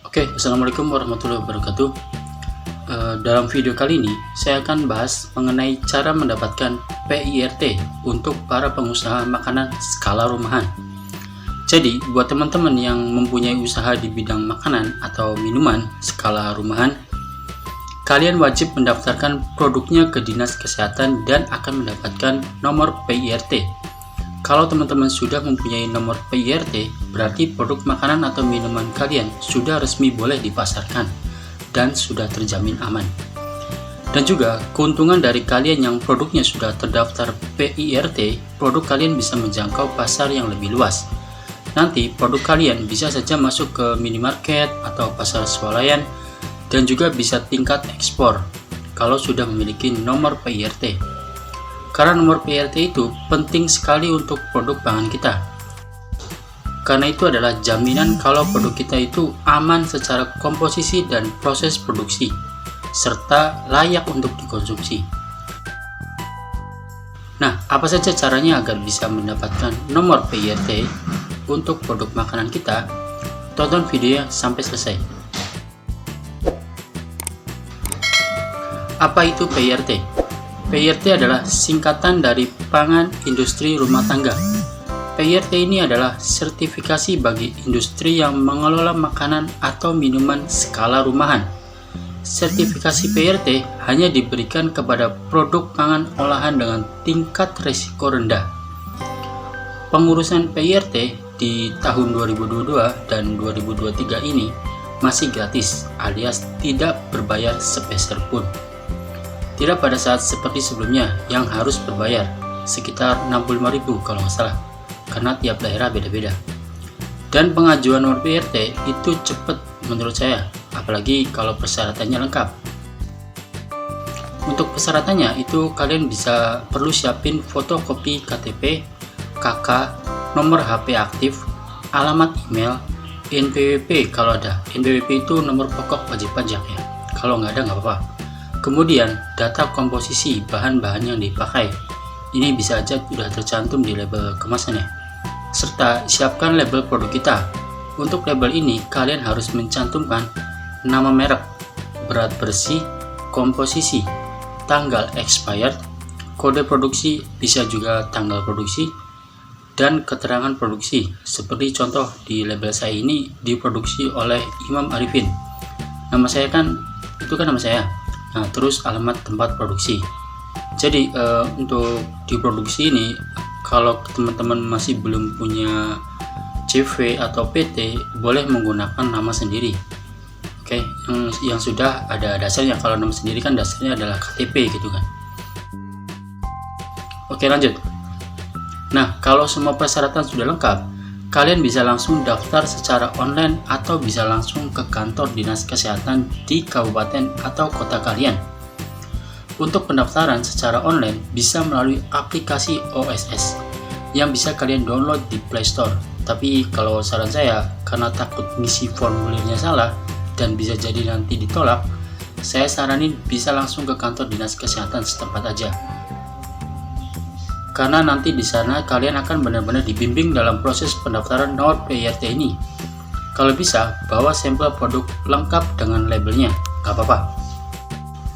Oke, Assalamualaikum warahmatullahi wabarakatuh. Dalam video kali ini, saya akan bahas mengenai cara mendapatkan PIRT untuk para pengusaha makanan skala rumahan. Jadi, buat teman-teman yang mempunyai usaha di bidang makanan atau minuman skala rumahan, kalian wajib mendaftarkan produknya ke Dinas Kesehatan dan akan mendapatkan nomor PIRT. Kalau teman-teman sudah mempunyai nomor PIRT, berarti produk makanan atau minuman kalian sudah resmi boleh dipasarkan dan sudah terjamin aman. Dan juga keuntungan dari kalian yang produknya sudah terdaftar PIRT, produk kalian bisa menjangkau pasar yang lebih luas. Nanti produk kalian bisa saja masuk ke minimarket atau pasar swalayan dan juga bisa tingkat ekspor kalau sudah memiliki nomor PIRT. Karena nomor PIRT itu penting sekali untuk produk pangan kita. Karena itu adalah jaminan kalau produk kita itu aman secara komposisi dan proses produksi, serta layak untuk dikonsumsi. Nah, apa saja caranya agar bisa mendapatkan nomor PIRT untuk produk makanan kita? Tonton videonya sampai selesai. Apa itu PIRT? PIRT adalah singkatan dari Pangan Industri Rumah Tangga. PIRT ini adalah sertifikasi bagi industri yang mengelola makanan atau minuman skala rumahan. Sertifikasi PIRT hanya diberikan kepada produk pangan olahan dengan tingkat risiko rendah. Pengurusan PIRT di tahun 2022 dan 2023 ini masih gratis alias tidak berbayar sepeser pun. Tidak pada saat seperti sebelumnya yang harus berbayar, sekitar 65.000 kalau nggak salah, karena tiap daerah beda-beda. Dan pengajuan nomor PIRT itu cepat menurut saya, apalagi kalau persyaratannya lengkap. Untuk persyaratannya itu kalian bisa perlu siapin fotokopi KTP, KK, nomor HP aktif, alamat email, NPWP kalau ada. NPWP itu nomor pokok wajib pajak ya, kalau nggak ada nggak apa-apa. Kemudian data komposisi bahan-bahan yang dipakai, ini bisa aja sudah tercantum di label kemasannya. Serta siapkan label produk kita. Untuk label ini kalian harus mencantumkan nama merek, berat bersih, komposisi, tanggal expired, kode produksi, bisa juga tanggal produksi, dan keterangan produksi. Seperti contoh di label saya ini diproduksi oleh Imam Arifin. Nama saya kan, itu kan nama saya. Nah, terus alamat tempat produksi. Jadi untuk diproduksi ini, kalau teman-teman masih belum punya CV atau PT, boleh menggunakan nama sendiri. Oke, yang sudah ada dasarnya. Kalau nama sendiri kan dasarnya adalah KTP gitu kan. Oke, lanjut. Nah, kalau semua persyaratan sudah lengkap, kalian bisa langsung daftar secara online atau bisa langsung ke kantor dinas kesehatan di kabupaten atau kota kalian. Untuk pendaftaran secara online bisa melalui aplikasi OSS yang bisa kalian download di Play Store. Tapi kalau saran saya, karena takut ngisi formulirnya salah dan bisa jadi nanti ditolak, saya saranin bisa langsung ke kantor dinas kesehatan setempat aja. Karena nanti di sana kalian akan benar-benar dibimbing dalam proses pendaftaran nomor PIRT ini. Kalau bisa, bawa sampel produk lengkap dengan labelnya, nggak apa-apa.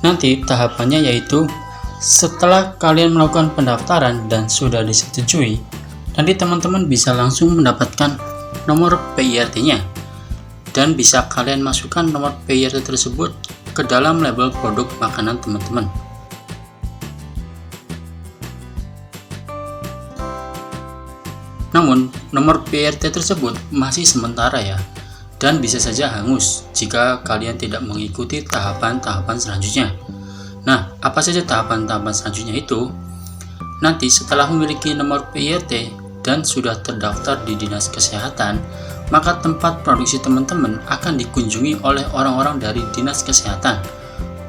Nanti tahapannya yaitu setelah kalian melakukan pendaftaran dan sudah disetujui, nanti teman-teman bisa langsung mendapatkan nomor PIRT-nya. Dan bisa kalian masukkan nomor PIRT tersebut ke dalam label produk makanan teman-teman. Namun, nomor PIRT tersebut masih sementara ya, dan bisa saja hangus jika kalian tidak mengikuti tahapan-tahapan selanjutnya. Nah, apa saja tahapan-tahapan selanjutnya itu? Nanti setelah memiliki nomor PIRT dan sudah terdaftar di Dinas Kesehatan, maka tempat produksi teman-teman akan dikunjungi oleh orang-orang dari Dinas Kesehatan.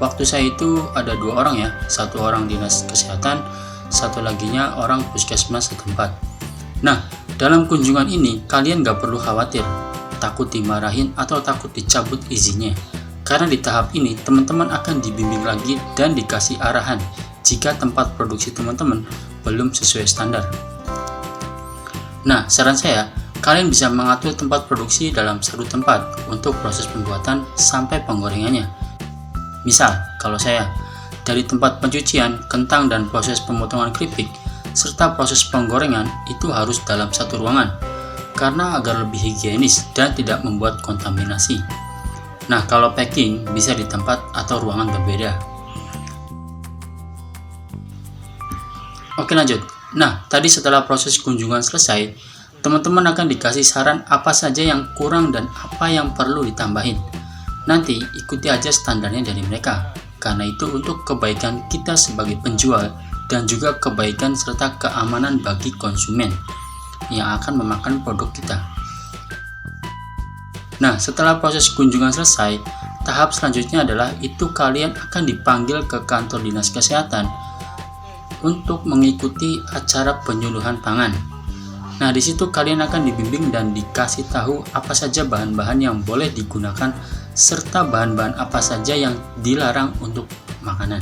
Waktu saya itu ada 2 orang ya, 1 orang Dinas Kesehatan, 1 laginya orang puskesmas setempat. Nah, dalam kunjungan ini kalian gak perlu khawatir, takut dimarahin atau takut dicabut izinnya. Karena di tahap ini teman-teman akan dibimbing lagi dan dikasih arahan jika tempat produksi teman-teman belum sesuai standar. Nah, saran saya, Kalian bisa mengatur tempat produksi dalam satu tempat untuk proses pembuatan sampai penggorengannya. Misal, kalau saya, dari tempat pencucian, kentang dan proses pemotongan keripik, serta proses penggorengan itu harus dalam satu ruangan, karena agar lebih higienis dan tidak membuat kontaminasi. Nah, kalau packing bisa di tempat atau ruangan berbeda. Oke, lanjut. Nah, tadi setelah proses kunjungan selesai, teman-teman akan dikasih saran apa saja yang kurang dan apa yang perlu ditambahin. Nanti ikuti aja standarnya dari mereka, karena itu untuk kebaikan kita sebagai penjual dan juga kebaikan serta keamanan bagi konsumen yang akan memakan produk kita. Nah, setelah proses kunjungan selesai, tahap selanjutnya adalah itu kalian akan dipanggil ke kantor dinas kesehatan untuk mengikuti acara penyuluhan pangan. Nah, di situ kalian akan dibimbing dan dikasih tahu apa saja bahan-bahan yang boleh digunakan serta bahan-bahan apa saja yang dilarang untuk makanan.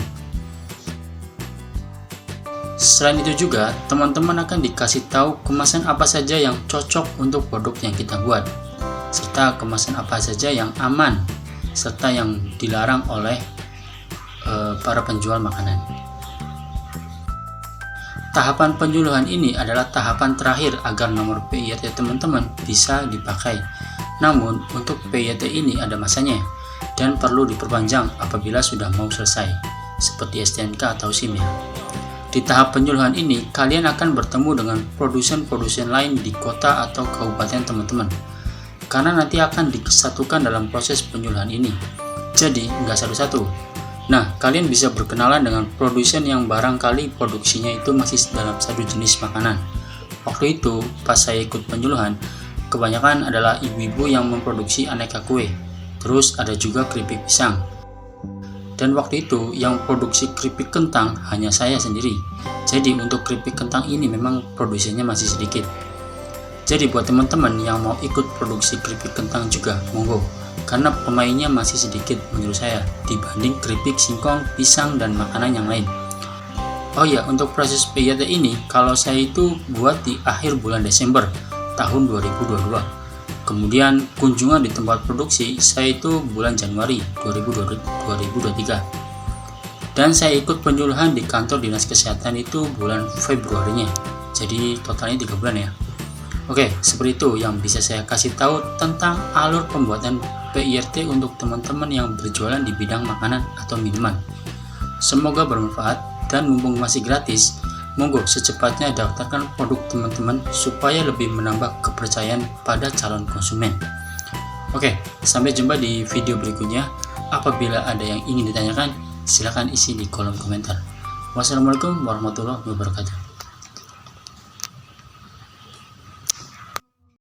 Selain itu juga, teman-teman akan dikasih tahu kemasan apa saja yang cocok untuk produk yang kita buat, serta kemasan apa saja yang aman, serta yang dilarang oleh para penjual makanan. Tahapan penyuluhan ini adalah tahapan terakhir agar nomor PIRT teman-teman bisa dipakai. Namun, untuk PIRT ini ada masanya dan perlu diperpanjang apabila sudah mau selesai, seperti STNK atau SIM ya. Di tahap penyuluhan ini, kalian akan bertemu dengan produsen-produsen lain di kota atau kabupaten teman-teman, karena nanti akan disatukan dalam proses penyuluhan ini. Jadi, nggak satu-satu. Nah, kalian bisa berkenalan dengan produsen yang barangkali produksinya itu masih dalam satu jenis makanan. Waktu itu, pas saya ikut penyuluhan, kebanyakan adalah ibu-ibu yang memproduksi aneka kue. Terus ada juga keripik pisang. Dan waktu itu, yang produksi keripik kentang hanya saya sendiri. Jadi, untuk keripik kentang ini memang produksinya masih sedikit. Jadi, buat teman-teman yang mau ikut produksi keripik kentang juga, monggo. Karena pemainnya masih sedikit menurut saya dibanding keripik singkong, pisang, dan makanan yang lain. Oh ya, untuk proses PIRT ini kalau saya itu buat di akhir bulan Desember tahun 2022. Kemudian kunjungan di tempat produksi saya itu bulan Januari 2023. Dan saya ikut penyuluhan di kantor dinas kesehatan itu bulan Februarinya. Jadi totalnya 3 bulan ya. Oke, seperti itu yang bisa saya kasih tahu tentang alur pembuatan PIRT untuk teman-teman yang berjualan di bidang makanan atau minuman. Semoga bermanfaat dan mumpung masih gratis, monggo secepatnya daftarkan produk teman-teman supaya lebih menambah kepercayaan pada calon konsumen. Oke, sampai jumpa di video berikutnya. Apabila ada yang ingin ditanyakan, silakan isi di kolom komentar. Wassalamualaikum warahmatullahi wabarakatuh.